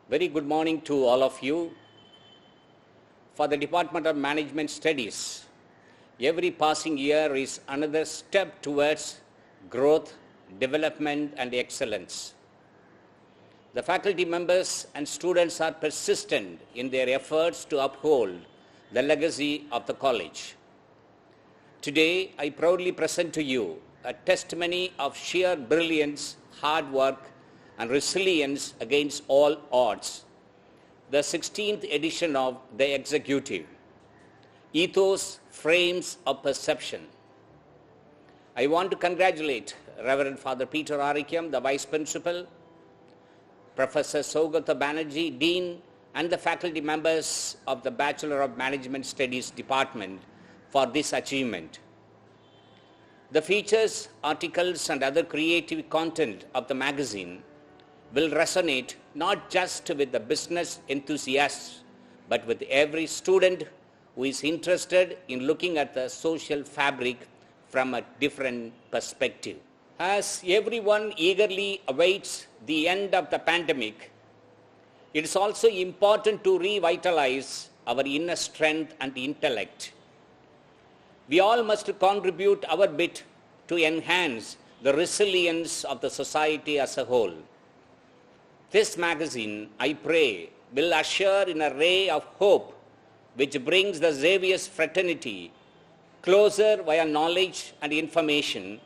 Very good morning to all of you. For the Department of Management Studies, every passing year is another step towards growth, development and excellence. The faculty members and students are persistent in their efforts to uphold the legacy of the college. Today, I proudly present to you a testimony of sheer brilliance, hard work and resilience against all odds. The 16th edition of the X-Ecutive, Ethos, Frames of Perception. I want to congratulate Reverend Father Peter Arikyam, the Vice Principal, Professor Saugata Banerjee, Dean, and the faculty members of the Bachelor of Management Studies Department for this achievement. The features, articles, and other creative content of the magazine will resonate not just with the business enthusiasts, but with every student who is interested in looking at the social fabric from a different perspective. As everyone eagerly awaits the end of the pandemic, it is also important to revitalize our inner strength and intellect. We all must contribute our bit to enhance the resilience of the society as a whole. This magazine, I pray, will usher in a ray of hope which brings the Xavier's fraternity closer via knowledge and information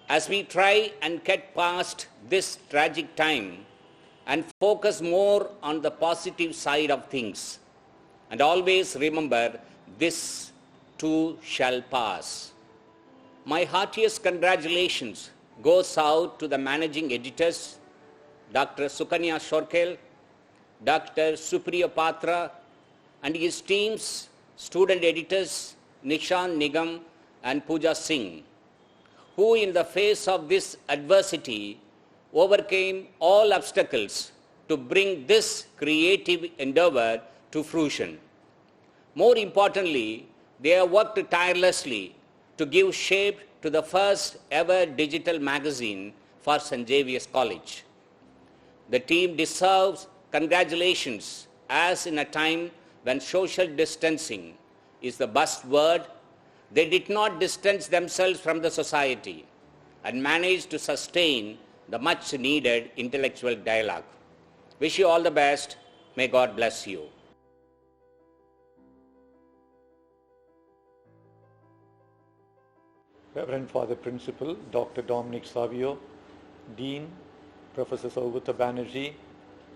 as we try and get past this tragic time and focus more on the positive side of things. And always remember, this too shall pass. My heartiest congratulations goes out to the managing editors, Dr. Sukanya Shorkel, Dr. Supriya Patra, and his teams, student editors Nishan Nigam and Pooja Singh, who in the face of this adversity overcame all obstacles to bring this creative endeavour to fruition. More importantly, they have worked tirelessly to give shape to the first ever digital magazine for St. Xavier's College. The team deserves congratulations, as in a time when social distancing is the buzzword, they did not distance themselves from the society and managed to sustain the much needed intellectual dialogue. Wish you all the best. May God bless you. Reverend Father Principal, Dr. Dominic Xavier, Dean, Professor Saugata Banerjee,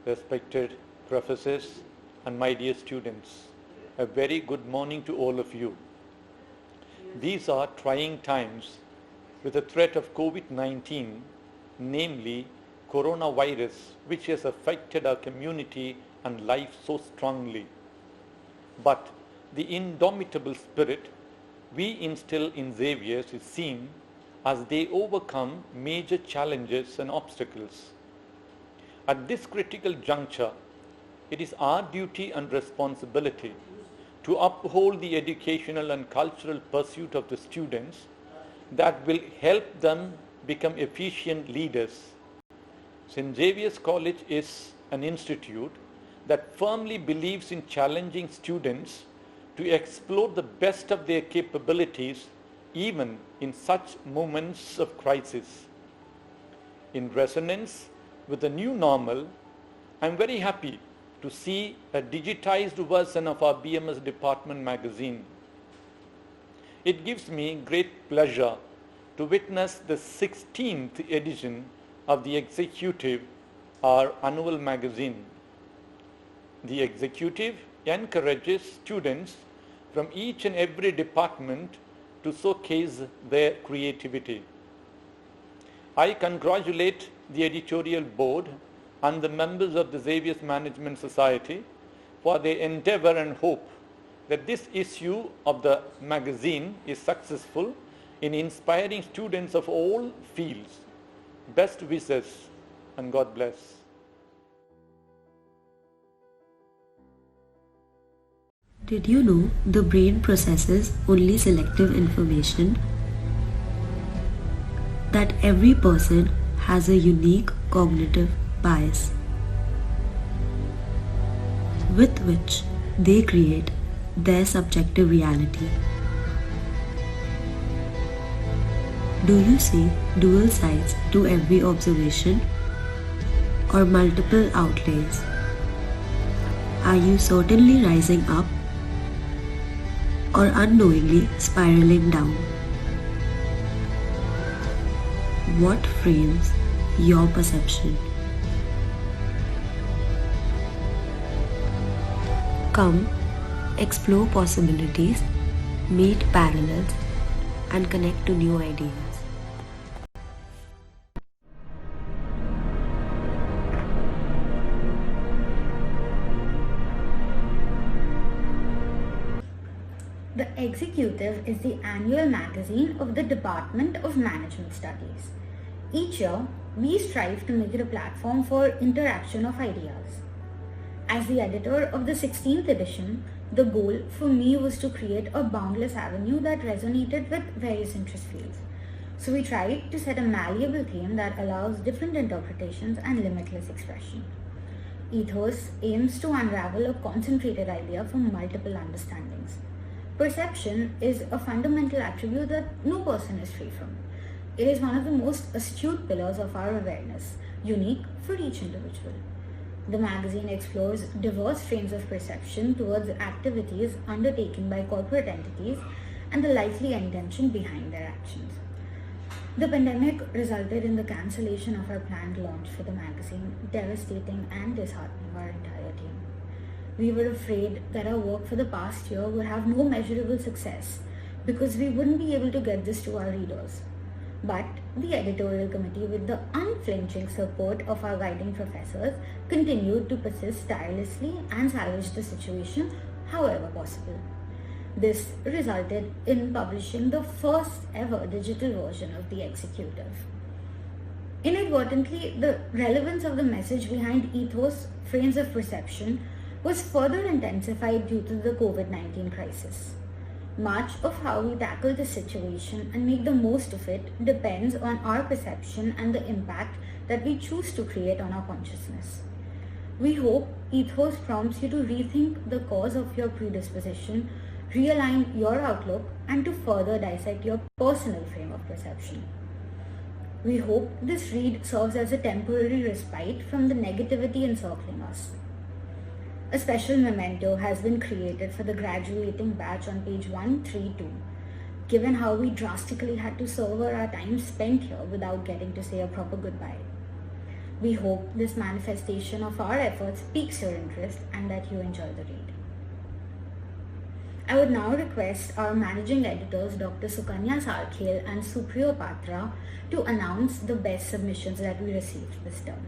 respected professors, and my dear students, a very good morning to all of you. These are trying times with the threat of COVID-19, namely coronavirus, which has affected our community and life so strongly. But the indomitable spirit we instill in Xavier's is seen as they overcome major challenges and obstacles. At this critical juncture, it is our duty and responsibility to uphold the educational and cultural pursuit of the students that will help them become efficient leaders. St. Xavier's College is an institute that firmly believes in challenging students to explore the best of their capabilities even in such moments of crisis. In resonance with the new normal, I am very happy to see a digitized version of our BMS department magazine. It gives me great pleasure to witness the 16th edition of the X-Ecutive, our annual magazine. The X-Ecutive encourages students from each and every department to showcase their creativity. I congratulate the editorial board and the members of the Xavier's Management Society for their endeavour and hope that this issue of the magazine is successful in inspiring students of all fields. Best wishes and God bless. Did you know the brain processes only selective information? That every person has a unique cognitive bias. with which they create their subjective reality. Do you see dual sides to every observation or multiple outlays? Are you certainly rising up or unknowingly spiraling down? What frames your perception? Come, explore possibilities, meet parallels, and connect to new ideas. The X-Ecutive is the annual magazine of the Department of Management Studies. Each year, we strive to make it a platform for interaction of ideas. As the editor of the 16th edition, the goal for me was to create a boundless avenue that resonated with various interest fields. So we tried to set a malleable theme that allows different interpretations and limitless expression. Ethos aims to unravel a concentrated idea from multiple understandings. Perception is a fundamental attribute that no person is free from. It is one of the most astute pillars of our awareness, unique for each individual. The magazine explores diverse frames of perception towards activities undertaken by corporate entities and the likely intention behind their actions. The pandemic resulted in the cancellation of our planned launch for the magazine, devastating and disheartening our entire team. We were afraid that our work for the past year would have no measurable success because we wouldn't be able to get this to our readers. But the editorial committee, with the unflinching support of our guiding professors, continued to persist tirelessly and salvage the situation however possible. This resulted in publishing the first ever digital version of the X-Ecutive. Inadvertently, the relevance of the message behind Ethos frames of perception was further intensified due to the COVID-19 crisis. Much of how we tackle the situation and make the most of it depends on our perception and the impact that we choose to create on our consciousness. We hope Ethos prompts you to rethink the cause of your predisposition, realign your outlook, and to further dissect your personal frame of perception. We hope this read serves as a temporary respite from the negativity encircling us. A special memento has been created for the graduating batch on page 132, given how we drastically had to sever our time spent here without getting to say a proper goodbye. We hope this manifestation of our efforts piques your interest and that you enjoy the read. I would now request our managing editors Dr. Sukanya Sarkhel and Supriyo Patra to announce the best submissions that we received this term.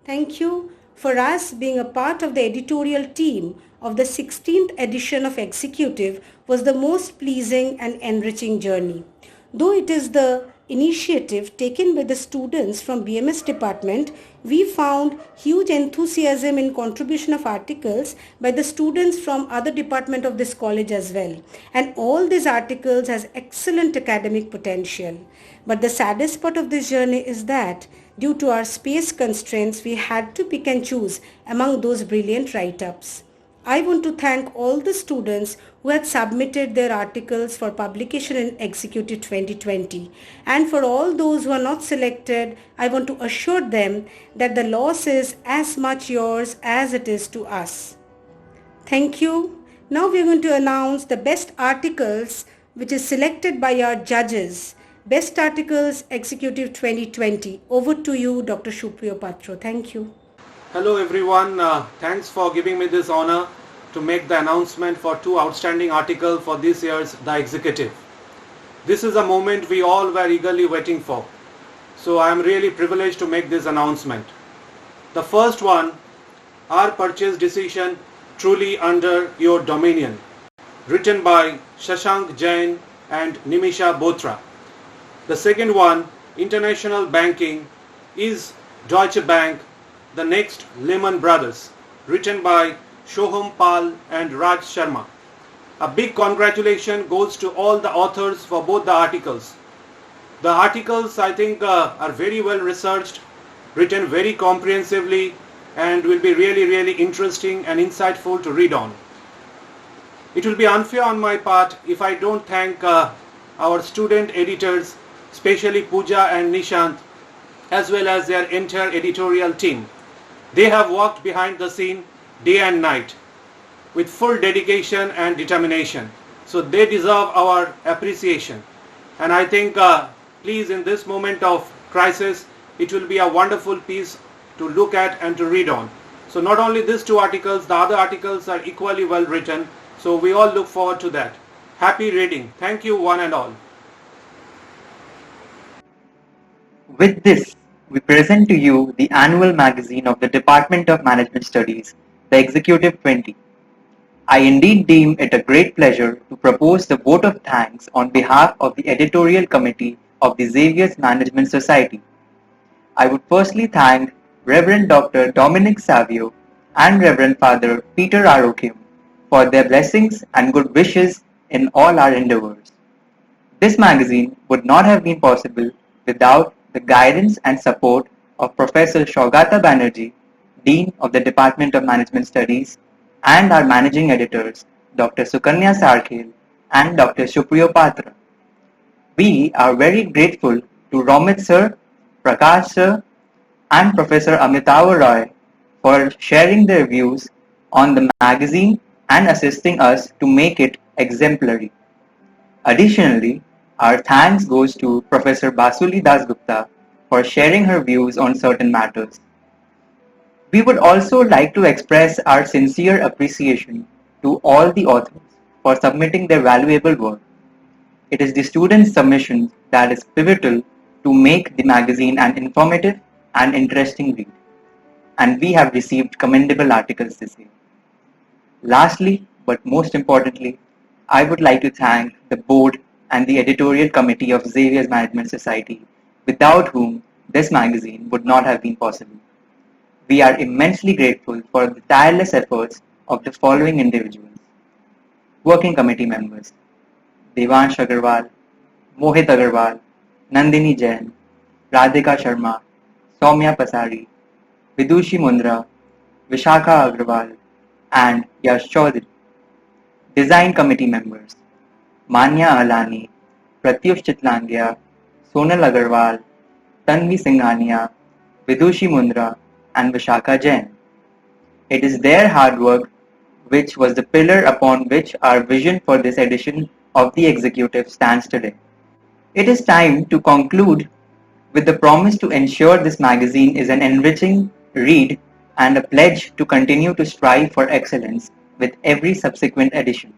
Thank you. For us, being a part of the editorial team of the 16th edition of X-Ecutive was the most pleasing and enriching journey. Though it is the initiative taken by the students from BMS department, we found huge enthusiasm in contribution of articles by the students from other department of this college as well. And all these articles has excellent academic potential. But the saddest part of this journey is that due to our space constraints, we had to pick and choose among those brilliant write-ups. I want to thank all the students who had submitted their articles for publication in X-Ecutive 2020. And for all those who are not selected, I want to assure them that the loss is as much yours as it is to us. Thank you. Now we are going to announce the best articles which is selected by our judges. Best Articles X-Ecutive 2020. Over to you, Dr. Supriyo Patra. Thank you. Hello everyone. Thanks for giving me this honor to make the announcement for two outstanding articles for this year's The X-Ecutive. This is a moment we all were eagerly waiting for. So I am really privileged to make this announcement. The first one, Our Purchase Decision Truly Under Your Dominion, written by Shashank Jain and Nimisha Bothra. The second one, International Banking, Is Deutsche Bank the Next Lehman Brothers, written by Shoham Pal and Raj Sharma. A big congratulations goes to all the authors for both the articles. The articles, I think, are very well researched, written very comprehensively, and will be really interesting and insightful to read on. It will be unfair on my part if I don't thank our student editors, especially Pooja and Nishant, as well as their entire editorial team. They have worked behind the scene day and night with full dedication and determination. So they deserve our appreciation. And I think, please, in this moment of crisis, it will be a wonderful piece to look at and to read on. So not only these two articles, the other articles are equally well written. So we all look forward to that. Happy reading. Thank you one and all. With this, we present to you the annual magazine of the Department of Management Studies, the Executive 20. I indeed deem it a great pleasure to propose the vote of thanks on behalf of the editorial committee of the Xavier's Management Society. I would firstly thank Reverend Dr. Dominic Xavier and Reverend Father Peter Arokim for their blessings and good wishes in all our endeavours. This magazine would not have been possible without the guidance and support of Professor Saugata Banerjee, Dean of the Department of Management Studies, and our managing editors, Dr. Sukanya Sarkhel and Dr. Supriyo Patra. We are very grateful to Romit Sir, Prakash Sir, and Professor Amitav Roy for sharing their views on the magazine and assisting us to make it exemplary. Additionally, our thanks goes to Professor Basuli Dasgupta for sharing her views on certain matters. We would also like to express our sincere appreciation to all the authors for submitting their valuable work. It is the students' submissions that is pivotal to make the magazine an informative and interesting read, and we have received commendable articles this year. Lastly, but most importantly, I would like to thank the board and the editorial committee of Xavier's Management Society, without whom this magazine would not have been possible. We are immensely grateful for the tireless efforts of the following individuals. Working committee members: Devansh Agarwal, Mohit Agarwal, Nandini Jain, Radhika Sharma, Soumya Pasari, Vidushi Mundra, Vishakha Agarwal, and Yash Chaudhary. Design committee members: Manya Alani, Pratyush Chitlangia, Sonal Agarwal, Tanvi Singhania, Vidushi Mundra, and Vishakha Jain. It is their hard work which was the pillar upon which our vision for this edition of the Executive stands today. It is time to conclude with the promise to ensure this magazine is an enriching read and a pledge to continue to strive for excellence with every subsequent edition.